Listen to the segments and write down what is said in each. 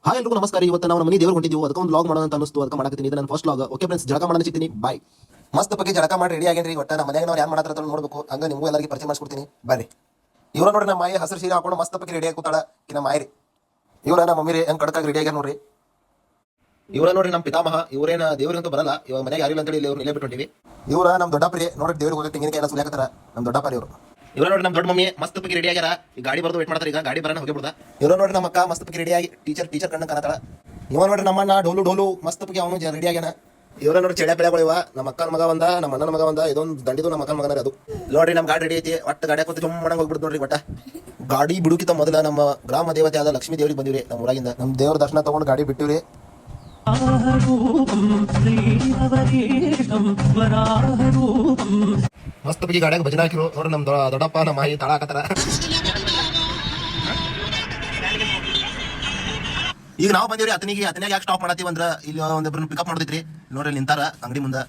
Hi ಎಲ್ರಿಗೂ ನಮಸ್ಕಾರ. ಇವತ್ತು ನಾವು ಮನೆ ದೇವ್ರು ಹೊಂಟಿದ್ದೀವಿ, ಅದಕ್ಕೆ ಒಂದು ವ್ಲಾಗ್ ಮಾಡೋಣ ಅಂತ ಅನಿಸ್ತು, ಅದಕ್ಕೆ ಮಾಡಕತ್ತೀನಿ. ಇದು ನನ್ನ ಫಸ್ಟ್ ವ್ಲಾಗ್. ಓಕೆ ಫ್ರೆಂಡ್ಸ್, ಜಳಕ ಮಾಡೋಣ ಸಿಗ್ತೀನಿ. ಬಾಯ್. ಮಸ್ತ್ ಬಗ್ಗೆ ಜಳಕ ಮಾಡಿ ರೆಡಿ ಆಗೇನ್ರಿ. ಒಟ್ಟು ನಮ್ಮ ಮನೆಯಾಗ ನಾವು ಏನು ಮಾಡತ್ರ ನೋಡ್ಬೇಕು, ಹಂಗೆ ನಿಮಗೂ ಎಲ್ಲರಿಗೆ ಪರಿಚಯ ಮಾಡಿಸ್ಕೊಡ್ತೀನಿ ಬರ್ರಿ. ಇವ್ರ ನೋಡ್ರಿ, ನಮ್ಮ ಮಾಯಿ ಹಸಿರು ಸೀರೆ ಹಾಕೊಂಡು ಮಸ್ತ್ ಬಗ್ಗೆ ರೆಡಿ ಆಗಿ ಕೂತಾಳ. ನಮ್ಮ ಮಾಯಿ ರೀ, ಇವರ ನಮ್ಮ ಮಮ್ಮಿ ರೀ ಹೆಂಗೆ ಕಡಕಾಗಿ ರೆಡಿ ಆಗ್ಯಾರ ನೋಡ್ರಿ. ಇವರ ನೋಡ್ರಿ ನಮ್ಮ ಪಿತಾಮಹ. ಇವರೇನ ದೇವ್ರಂತೂ ಬರಲ್ಲ, ಇವಾಗ ಮನೆಗೆ ಯಾರಿಲ್ಲ ಅಂತೇಳಿ ಇಲ್ಲಿ ಇವ್ರು ಇಲ್ಲೇ ಬಿಟ್ಟು ಇವರ ನಮ್ಮ ದೊಡ್ಡಪ್ಪ ರೀ. ನೋಡ್ರಿ ದೇವ್ರಿಗೆ ಹೋಗಿ ತೆಂಗಿನಕಾಯಿ ಎಲ್ಲ ಸುಲಿಯಾಕತ್ತಾರ ನಮ್ಮ ದೊಡ್ಡಪ್ಪ ಇವರು. ಇವರ ನೋಡಿ ನಮ್ಮ ದೊಡ್ಡ ಮಮ್ಮಿ ಮಸ್ತ್ ಬಗ್ಗೆ ರೆಡಿ ಆಗ್ಯಾರ. ಈ ಗಾಡಿ ಬರೋದು ವೇಟ್ ಮಾಡ್ತಾರೆ, ಈಗ ಗಾಡಿ ಬರೋಣ ಹೋಗಿ ಬಿಡ್ದ. ಇವರ ನೋಡ್ರಿ ನಮ್ಮ ಅಕ್ಕ ಮಸ್ತ್ ಬಗ್ಗೆ ರೆಡಿ ಆಗಿ ಟೀಚರ್ ಕಣ್ಣ ಕಾಣತ್ತಾಳ. ಇವ ನೋಡ್ರಿ ನಮ್ಮಣ್ಣ ಡೋಲು ಮಸ್ತ್ ಬಗ್ಗೆ ಅವನು ರೆಡಿ ಆಗ್ಯಾನ. ಇವರ ನೋಡಿ ಚೆಳೆ ಬೆಳೆಗಳು ಇವ. ನಮ್ಮ ಅಕ್ಕನ ಮಗ ಒಂದ, ನಮ್ಮ ಅಣ್ಣನ ಮಗ ಒಂದ, ಇದೊಂದು ದಂಡಿದು ನಮ್ಮ ಅಕ್ಕನ ಮಗನ ಅದು. ನೋಡ್ರಿ ನಮ್ಮ ಗಾಡಿ ರೆಡಿ ಐತಿ. ಒಟ್ಟು ಗಾಡಿ ಹಾಕೋತಿ ಜುಮ್ ಮಾಡಂಗ್ ಹೋಗ್ಬಿಡ್ತು ನೋಡ್ರಿ. ಒಟ್ಟ ಗಾಡಿ ಬಿಡುಕಿತ ಮೊದಲ ನಮ್ಮ ಗ್ರಾಮ ದೇವತೆ ಆದ ಲಕ್ಷ್ಮೀ ದೇವ್ರಿಗೆ ಬಂದಿವ್ರಿ. ನಮ್ಮ ಊರಾಗಿಂದ ನಮ್ಮ ದೇವ್ರ ದರ್ಶನ ತಗೊಂಡು ಗಾಡಿ ಬಿಟ್ಟಿವ್ರಿ. ಮಸ್ತ್ ಬಗ್ಗೆ ಗಾಡಿಯಾಗ ಭಜನೆ ಹಾಕಿರು ನೋಡ್ರಿ. ನಮ್ಮ ದೊಡ್ಡಪ್ಪ ನಮ್ಮ ಮಾಯಿ ತಳ ಹಾಕತ್ತಾರ. ಈಗ ನಾವು ಬಂದಿವ್ರಿ ಅತನಿಗೆ ಯಾಕೆ ಸ್ಟಾಪ್ ಮಾಡತ್ತೀವಿ ಅಂದ್ರೆ ಇಲ್ಲಿ ಒಂದಿಬ್ರು ಪಿಕಪ್ ಮಾಡೋದಿತ್ರಿ. ನೋಡ್ರಿ ನಿಂತಾರ ಅಂಗಡಿ ಮುಂದೆ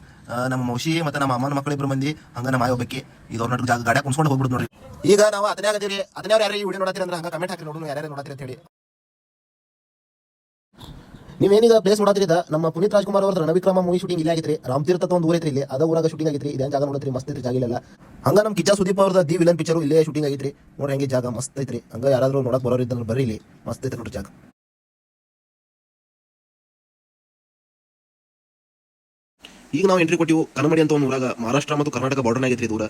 ನಮ್ಮ ಮೌಶಿ ಮತ್ತೆ ನಮ್ಮ ಅಮ್ಮನ ಮಕ್ಕಳು ಇಬ್ರು ಮಂದಿ, ಹಂಗ ನಮ್ಮ ಮಾಯಿ ಹೋಗ್ಬೇಕಿ. ಈಗ ಅವ್ರ ಜಾಗ ಗಾಡಿಯಾಗ ಕುಣ್ಸ್ಕೊಂಡು ಹೋಗ್ಬಿಡುದು ನೋಡ್ರಿ. ಈಗ ನಾವು ಅತನೇ ಆಗತ್ತೀವಿ. ಅತನೇವ್ರು ಯಾರು ಈ ವಿಡಿಯೋ ನೋಡತ್ತೀರಿ ಅಂದ್ರೆ ಹಂಗ ಕಮೆಂಟ್ ಹಾಕಿ ನೋಡೋಣ, ಯಾರ್ಯಾರು ನೋಡತ್ತೀರಿ ಅಂತ ಹೇಳಿ. ನೀವೇನೀಗ ಪ್ಲೇಸ್ ನೋಡತ್ರಿ, ನಮ್ಮ ಪುನೀತ್ ರಾಜ್ಕುಮಾರ್ ಅವ್ರ ರಣವಿಕ್ರಮ ಮೂವಿ ಶೂಟಿಂಗ್ ಇಲ್ಲ ಆಗಿತ್ರಿ. ರಾಮತೀರ್ಥ ಒಂದು ಊರೈತ್ರಿ, ಇಲ್ಲಿ ಅದ ಊರಾಗ ಶೂಟಿಂಗ್ ಆಗಿತ್ರಿ. ಇದೇನು ಜಾಗ ನೋಡತ್ರಿ, ಮಸ್ತ್ ಐತ್ರಿ ಜಾಗ ಇಲ್ಲ. ಹಂಗ ನಮ್ಮ ಕಿಚ್ಚ ಸುದೀಪ್ ಅವ್ರದ ದಿ ವಿಲನ್ ಪಿಕ್ಚರ್ ಇಲ್ಲೇ ಶೂಟಿಂಗ್ ಆಗಿತ್ರಿ. ನೋಡ್ರಿ ಹಂಗೆ ಜಾಗ ಮಸ್ತ್ ಐತ್ರಿ. ಹಂಗ ಯಾರಾದ್ರೂ ನೋಡಕ್ ಬರೋರು ಇದ್ದಂದ್ರೆ ಬರ್ರಿ, ಇಲ್ಲಿ ಮಸ್ತ್ ಐತ್ರಿ ನೋಡ್ರಿ ಜಾಗ. ಈಗ ನಾವು ಎಂಟ್ರಿ ಕೊಟ್ಟಿವು ಕನಮಡಿ ಅಂತ ಒಂದು ಊರಾಗ. ಮಹಾರಾಷ್ಟ್ರ ಮತ್ತು ಕರ್ನಾಟಕ ಬಾರ್ಡರ್ ಆಗೈತ್ರಿ ದೂರ.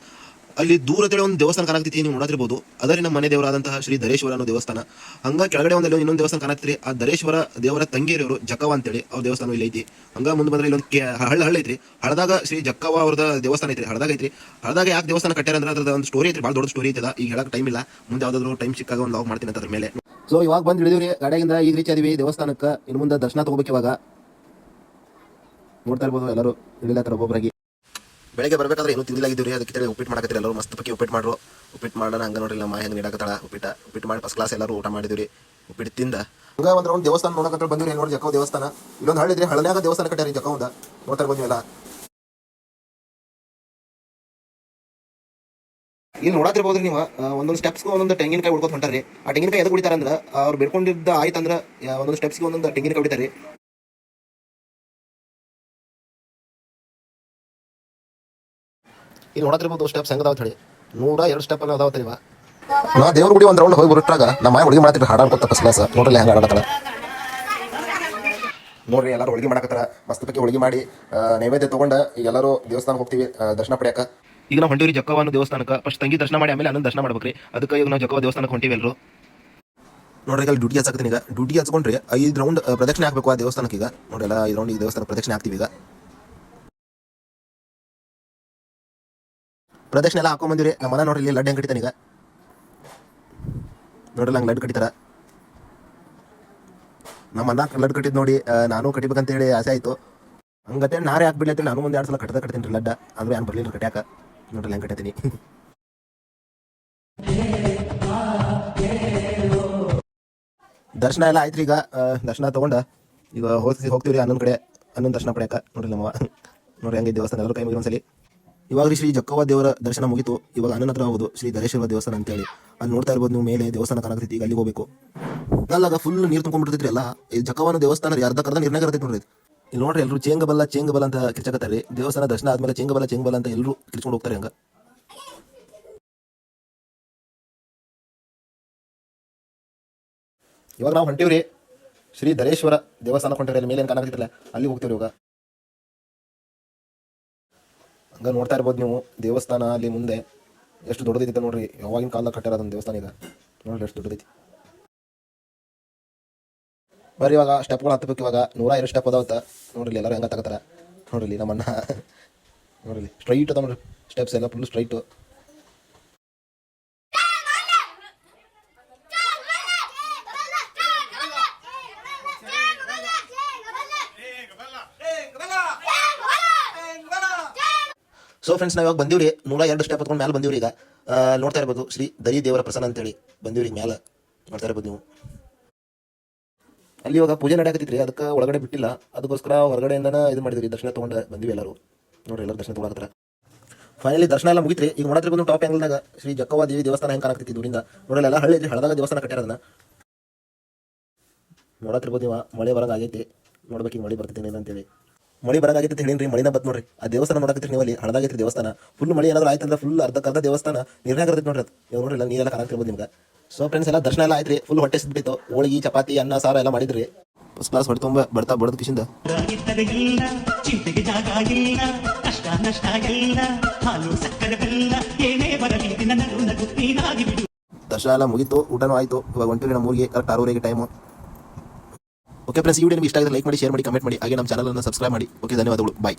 ಅಲ್ಲಿ ದೂರ ಅಂತೇಳಿ ಒಂದು ದೇವಸ್ಥಾನ ಕಾಣಾಕ್ತಿತಿ, ನೀವು ನೋಡತಿರ್ಬೋದು. ಅದರಿ ನಮ್ಮ ಮನೆ ದೇವರಾದಂತಹ ಶ್ರೀ ಧರೇಶ್ವರ ಅನ್ನೋ ದೇವಸ್ಥಾನ. ಹಂಗ ಕೆಳಗಡೆ ಒಂದಲ್ಲಿ ಇನ್ನೊಂದು ದೇವಸ್ಥಾನ ಕಾಣಾಕ್ತಿರಿ. ಆ ಧರೇಶ್ವರ ದೇವರ ತಂಗಿಯವರು ಜಕ್ಕವ ಅಂತೇಳಿ ಅವ್ರ ದೇವಸ್ಥಾನ ಇಲ್ಲಿ ಐತಿ. ಹಂಗ ಮುಂದೆ ಬಂದ್ರೆ ಇಲ್ಲೊಂದು ಹಳ್ಳ ಐತ್ರಿ. ಹಳದಾಗ ಶ್ರೀ ಜಕ್ಕವ ಅವ್ರದ ದೇವಸ್ಥಾನ ಐತ್ರಿ. ಹಳದಾಗ ಐತ್ರಿ. ಹಳದಾಗ ಯಾಕೆ ದೇವಸ್ಥಾನ ಕಟ್ಟಾರ ಅಂದ್ರೆ ಅದ್ರದ ಒಂದು ಸ್ಟೋರಿ ಐತ್ರಿ, ಭಾಳ ದೊಡ್ಡ ಸ್ಟೋರಿ ಐತದ. ಈಗ ಹೇಳಕ್ ಟೈಮ್ ಇಲ್ಲ, ಮುಂದೆ ಯಾವ್ದಾದ್ರು ಟೈಮ್ ಸಿಕ್ಕಾಗ ಒಂದು ಲಾಗ್ ಮಾಡ್ತೀನಿ ಅಂತ ಅದ್ರ ಮೇಲೆ. ಸೊ ಇವಾಗ ಬಂದು ಹಿಡಿದಿವ್ರಿ ಗಾಡಿಯಾಗಿಂದ. ಈಗ ರೀಚ್ ಆದಿವಿ ದೇವಸ್ಥಾನಕ್ಕೆ. ಇನ್ನು ಮುಂದೆ ದರ್ಶನ ತಗೋಬೇಕು. ಇವಾಗ ನೋಡ್ತಾ ಇರ್ಬೋದು ಎಲ್ಲರೂ ಇಳಿಲಾತಾರ ಒಬ್ಬೊಬ್ಬರಾಗಿ. ಬೆಳಗ್ಗೆ ಬರ್ಬೇಕಾದ್ರೆ ಏನು ತಿಂದಿಲಾಗಿದ್ದೀವಿ, ಅದಕ್ಕೆ ಉಪ್ಪಿಟ್ಟು ಮಾಡಕತ್ತೀರಿ ಎಲ್ಲರೂ. ಮಸ್ತ್ ಪಕ್ಕಿ ಉಪ್ಪಿಟ್ಟು ಮಾಡ್ರು. ಉಪ್ಪಿಟ್ಟು ಮಾಡೋಣ ಹಂಗ ನೋಡ್ರಿ. ನಮ್ಮ ಹೆಂಗೆ ನೀಡಕತ್ತಾಳ ಉಪ್ಪಿಟ್ಟು ಮಾಡಿ ಫಸ್ಟ್ ಕ್ಲಾಸ್ ಎಲ್ಲರೂ ಊಟ ಮಾಡಿದಿವ್ರಿ. ಉಪ್ಪಿಟ್ಟು ತಿಂದ ಹಂಗ ಒಂದು ರೌಂಡ್ ದೇವಸ್ಥಾನ ನೋಡಕತ್ತ ಬಂದಿವ್ರಿ. ನೋಡಿ ಜಕ್ಕವ ದೇವಸ್ಥಾನ ಇಲ್ಲೊಂದು ಹಳ್ಳಿದ್ರಿ. ಹಳ್ಳಿಯಾಗ ದೇವಸ್ಥಾನ ಕಟ್ಟಾರಿ ಜಕ್ಕವಂದ. ನೋಡ್ತಾ ಇರ್ಬೋದು ಎಲ್ಲ. ಇಲ್ಲಿ ನೋಡತಿರ್ಬೋದ್ರಿ ನೀವು, ಒಂದೊಂದು ಸ್ಟೆಪ್ಸ್ಗೂ ಒಂದೊಂದು ತೆಂಗಿನಕಾಯಿ ಉಡ್ಕೊತ ಹೊಂಟಾರಿ. ಆ ತೆಂಗಿನಕಾಯಿ ಎದಕ್ಕೆ ಕುಡಿತಾರ ಅಂದ್ರೆ ಅವ್ರು ಬೆಳ್ಕೊಂಡಿದ್ದ ಆಯ್ತಂದ್ರೆ ಒಂದೊಂದು ಸ್ಟೆಪ್ಸ್ಗೆ ಒಂದೊಂದು ತೆಂಗಿನಕಾಯಿ ಹೊಡಿತಾರಿ. ಇಲ್ಲಿ ನೋಡತಿರ್ಬೋದು ಸ್ಟೆಪ್ಸ್ ಹೆಂಗದಾವ ಹೇಳಿ. 102 ಸ್ಟೆಪ್ ಎಲ್ಲ ಅದಾವತ್ರಿ. ನಾ ದೇವ್ರ ಗುಡಿ ಒಂದು ರೌಂಡ್ ಹೋಗಿ ಬರುತ್ತಾಗ ನಮ್ಮ ಮಾಯ ಹುಡುಗಿ ಮಾಡ್ತಿದ್ರು ಹಾಡಾಡ್ಕೊತ ಫಸ್ಟ್ ಕ್ಲಾಸ್. ನೋಡ್ರಿ ಹೆಂಗೆ ಆಡಕತ್ತಾಳ ನೋಡ್ರಿ. ಎಲ್ಲರೂ ಹೋಳಿಗೆ ಮಾಡಕತ್ತಾರ. ಮಸ್ತ್ ಪಕ್ಕಿ ಹೋಳಿಗೆ ಮಾಡಿ ನೈವೇದ್ಯ ತಗೊಂಡ ಈಗ ಎಲ್ಲರೂ ದೇವಸ್ಥಾನಕ್ಕೆ ಹೋಗ್ತೀವಿ ದರ್ಶನ ಪಡೆಯಕ. ಈಗ ನಾವು ಹೊಂಟಿವ್ರಿ ಜಕ್ಕವ ಅನ್ನೋ ದೇವಸ್ಥಾನಕ್ಕೆ. ಫಸ್ಟ್ ತಂಗಿ ದರ್ಶನ ಮಾಡಿ ಆಮೇಲೆ ಅನ್ನೊಂದು ದರ್ಶನ ಮಾಡ್ಬೇಕ್ರಿ. ಅದಕ್ಕೆ ಈಗ ನಾವು ಜಕ್ಕವ ದೇವಸ್ಥಾನಕ್ಕೆ ಹೊಂಟಿವಿ ಎಲ್ಲರೂ. ನೋಡ್ರಿ ಈಗ ಡ್ಯೂಟಿ ಹಚ್ಚಾಕತ್ತೀನಿ. ಈಗ ಡ್ಯೂಟಿ ಹಚ್ಕೊಂಡ್ರಿ 5 ರೌಂಡ್ ಪ್ರದಕ್ಷಿಣೆ ಹಾಕಬೇಕು ಆ ದೇವಸ್ಥಾನಕ್ಕೆ. ಈಗ ನೋಡಿ ಎಲ್ಲ 5 ರೌಂಡ್ ಈ ದೇವಸ್ಥಾನಕ್ಕೆ ಪ್ರದಕ್ಷಿಣೆ ಹಾಕ್ತೀವಿ. ಈಗ ಪ್ರದಕ್ಷಿಣೆ ಎಲ್ಲ ಹಾಕೊಂಡ್ ಬಂದಿರಿ. ನಮ್ಮ ಮನ ನೋಡ್ರಿ ಇಲ್ಲಿ ಲಡ್ಡು ಹೆಂಗೆ ಕಟ್ಟಿತಾನೆ. ಈಗ ನೋಡ್ರಿ ಹಂಗೆ ಲಡ್ಡು ಕಟ್ಟಿತಾರ. ನಮ್ಮ ಅನ್ನ ಲಡ್ಡು ಕಟ್ಟಿದ್ ನೋಡಿ ನಾನು ಕಟ್ಟಿಬೇಕಂತೇಳಿ ಆಸೆ ಆಯ್ತು. ಹಂಗತ್ತೆ ನಾರೇ ಹಾಕ್ಬಿಡ್ಲತ್ತೀನಿ. ನಾನು ಒಂದು 2 ಸಲ ಕಟ್ತೀನಿ ರೀ ಲಡ್ಡ. ಅಂದ್ರೆ ಏನು ಬರ್ಲಿಲ್ಲ ಕಟ್ಯಾಕ. ನೋಡ್ರಿ ಹೆಂಗೆ ಕಟ್ಟತೀನಿ. ದರ್ಶನ ಎಲ್ಲ ಆಯ್ತು. ಈಗ ದರ್ಶನ ತಗೊಂಡ ಈಗ ಹೋಗ್ತೀವಿ ಅನ್ನೊಂದು ಕಡೆ ಅನ್ನೊಂದು ದರ್ಶನ ಪಡ್ಯಾಕ. ನೋಡ್ರಿ ನಮ್ಮ ನೋಡ್ರಿ ಹಂಗೆ ದೇವಸ್ಥಾನ ಎಲ್ಲರೂ ಕೈ ಮುಗಿ ಒಂದ್ಸಲಿ. ಇವಾಗ ಶ್ರೀ ಜಕ್ಕವ ದೇವರ ದರ್ಶನ ಮುಗಿತು. ಇವಾಗ ಅಣ್ಣನ ಹತ್ರ ಹೋಗೋದು ಶ್ರೀ ಧರೇಶ್ವರ ದೇವಸ್ಥಾನ ಅಂತೇಳಿ. ಅಲ್ಲಿ ನೋಡ್ತಾ ಇರ್ಬೋದು ನೀವು, ಮೇಲೆ ದೇವಸ್ಥಾನ ಕಾಣಕತ್ತೈತಿ. ಈಗ ಅಲ್ಲಿಗೆ ಹೋಗ್ಬೇಕು. ಅಲ್ಲಾಗ ಫುಲ್ ನೀರು ತುಂಬ್ಕೊಂಡ್ಬಿಡ್ತೈತ್ರಿ ಎಲ್ಲ. ಈ ಜಕ್ಕವನ ದೇವಸ್ಥಾನ ರೀ, ಅರ್ಧ ನೀರ್ನಾಗ ಇರ್ತೈತಿ ನೋಡ್ರಿ. ಇಲ್ಲಿ ನೋಡ್ರಿ ಎಲ್ಲರೂ ಚೇಂಗಬಲ್ಲ ಅಂತ ಕಿರ್ಚಾಕತ್ತಾರೆ. ದೇವಸ್ಥಾನ ದರ್ಶನ ಆದ್ಮೇಲೆ ಚೇಂಗಬಲ್ಲ ಅಂತ ಎಲ್ಲರೂ ಕಿರ್ಚ್ಕೊಂಡು ಹೋಗ್ತಾರೆ. ಹಂಗ ಇವಾಗ ನಾವು ಹೊಂಟಿವ್ರಿ ಶ್ರೀ ಧರೇಶ್ವರ ದೇವಸ್ಥಾನ ಹೊಂಟಿವ್ರಿ. ಅಲ್ಲಿ ಮೇಲೆ ಏನು ಕಾಣಕತ್ತಿಲ್ಲ, ಅಲ್ಲಿ ಹೋಗ್ತೀವ್ರಿ ಇವಾಗ. ಹಂಗ ನೋಡ್ತಾ ಇರ್ಬೋದು ನೀವು ದೇವಸ್ಥಾನ ಅಲ್ಲಿ ಮುಂದೆ ಎಷ್ಟು ದೊಡ್ಡದೈತಿ ನೋಡ್ರಿ. ಯಾವಾಗಿನ ಕಾಲದಾಗ ಕಟ್ಟಾರ ಅದೊಂದು ದೇವಸ್ಥಾನ. ಈಗ ನೋಡ್ರಿ ಎಷ್ಟು ದೊಡ್ಡದೈತಿ. ಬರ್ರಿ ಇವಾಗ ಸ್ಟೆಪ್ಗಳು ಹತ್ತಬೇಕು. ಇವಾಗ 102 ಸ್ಟೆಪ್ ಅದಾವತ್ತ. ನೋಡ್ರಿ ಎಲ್ಲರೂ ಹೆಂಗ ತಗೋತಾರ. ನೋಡ್ರಿ ನಮ್ಮಣ್ಣ ನೋಡ್ರಿ ಸ್ಟ್ರೈಟ್ ಅದ ನೋಡ್ರಿ ಸ್ಟೆಪ್ಸ್ ಎಲ್ಲ ಫುಲ್ ಸ್ಟ್ರೈಟ್. ಸೊ ಫ್ರೆಂಡ್ಸ್, ನಾವು ಇವಾಗ ಬಂದಿವ್ರಿ 102 ಸ್ಟೆಪ್ ಹತ್ಕೊಂಡು ಮೇಲೆ ಬಂದಿವ್ರಿ. ಈಗ ನೋಡ್ತಾ ಇರ್ಬೋದು ಶ್ರೀ ದರಿ ದೇವರ ಪ್ರಸನ್ನ ಅಂತೇಳಿ ಬಂದಿವ್ರಿ ಮೇಲೆ. ನೋಡ್ತಾ ಇರ್ಬೋದು ನೀವು. ಅಲ್ಲಿ ಇವಾಗ ಪೂಜೆ ನಡೆಯಕತ್ತಿದ್ರಿ, ಅದಕ್ಕೆ ಒಳಗಡೆ ಬಿಟ್ಟಿಲ್ಲ. ಅದಕ್ಕೋಸ್ಕರ ಹೊರಗಡೆಯಿಂದನೇ ಇದು ಮಾಡಿದ್ರಿ. ದರ್ಶನ ತೊಗೊಂಡು ಬಂದಿವಿ ಎಲ್ಲರೂ. ನೋಡ್ರಿ ಎಲ್ಲರೂ ದರ್ಶನ ತೊಗೊಳಕತ್ತಾರ. ಫೈನಲಿ ದರ್ಶನ ಎಲ್ಲ ಮುಗಿತ್ರಿ. ಈಗ ನೋಡತ್ತಿರ್ಬೋದು ಟಾಪ್ ಆ್ಯಂಗಲ್ದಾಗ ಶ್ರೀ ಜಕ್ಕವ ದೇವಿ ದೇವಸ್ಥಾನ ಹೆಂಗೆ ಕಾಣಕತ್ತಿತ್ತು ದೂರಿಂದ. ನೋಡಲ್ಲ ಎಲ್ಲ ಹಳ್ಳಿ ಹಳದಾಗ ದೇವಸ್ಥಾನ ಕಟ್ಟಾರ ಅದನ್ನ. ನೋಡತ್ತಿರ್ಬೋದು ನೀವು ಮಳೆ ಬರಂಗೆ ಆಗೈತಿ. ನೋಡ್ಬೇಕು ಈಗ ಮಳೆ ಬರ್ತಿದ್ದೀನಿ ಅಂತೇಳಿ. ಮಳೆ ಬರಂಗಾಗೈತೆ ಅಂತ ಹೇಳಿನ್ರಿ, ಮಳಿನ ಬತ್ ನೋಡ್ರಿ. ಆ ದೇವಸ್ಥಾನ ನೋಡಕತ್ತೀರಿ ನೀವು ಅಲ್ಲಿ ಹಳದಾಗೈತಿ ದೇವಸ್ಥಾನ. ಫುಲ್ ಮಳೆ ಏನಾದ್ರು ಆಯ್ತು ಅಂದ್ರೆ ಫುಲ್ ಅರ್ಧ ದೇವಸ್ಥಾನ ನೀರ್ನಾಗ ಇರ್ತೈತೆ ನೋಡ್ರಿ. ಅದು ಇವಾಗ ನೋಡ್ರಿ ನೀರೆಲ್ಲ ಕಾಣಾಕ್ತಿರ್ಬೋದು ನಿಮ್ಗೆ. ಸೊ ಫ್ರೆಂಡ್ಸ್ ಎಲ್ಲ ದರ್ಶನ ಎಲ್ಲ ಆಯ್ತು ರೀ. ಫುಲ್ ಹೊಟ್ಟೆ ಸಿದ್ಬಿಟ್ಟು ಹೋಳಿಗೆ ಚಪಾತಿ ಅನ್ನ ಸಾರ ಎಲ್ಲ ಮಾಡಿದ್ರಿ. ಫಸ್ಟ್ ಕ್ಲಾಸ್ ಹೊಟ್ಟೆ ತುಂಬ ಬಡ್ತಾ ಬಡದ ಕಿಶಿಂದ ಚಿಂತೆಗೆ ಜಾಗ ಇಲ್ಲ, ಕಷ್ಟ ನಷ್ಟ ಎಲ್ಲ, ಹಾಲು ಸಕ್ಕರೆ ಬೆಲ್ಲ ಏನೇ ಬರಲಿ ದಿನ ನಗು ನಗು ನೀನಾಗಿ ಬಿಡು. ದರ್ಶನ ಎಲ್ಲ ಮುಗೀತು, ಊಟನೂ ಆಯಿತು. ಇವಾಗ ಹೊಂಟಿರಿ ನಮ್ಮ ಊರಿಗೆ ಕರೆಕ್ಟ್ 6:30 ಟೈಮು. ಓಕೆ ಫ್ರೆಂಡ್ಸ್, ಈ ವಿಡಿಯೋ ನಿಮಗೆ ಇಷ್ಟ ಆಗಿದ್ರೆ ಲೈಕ್ ಮಾಡಿ, ಶೇರ್ ಮಾಡಿ, ಕಮೆಂಟ್ ಮಾಡಿ, ಹಾಗೆ ನಮ್ಮ ಚಾನಲನ್ನು ಸಬ್ಸ್ಕ್ರೈಬ್ ಮಾಡಿ. ಓಕೆ, ಧನ್ಯವಾದಗಳು, ಬಾಯ್.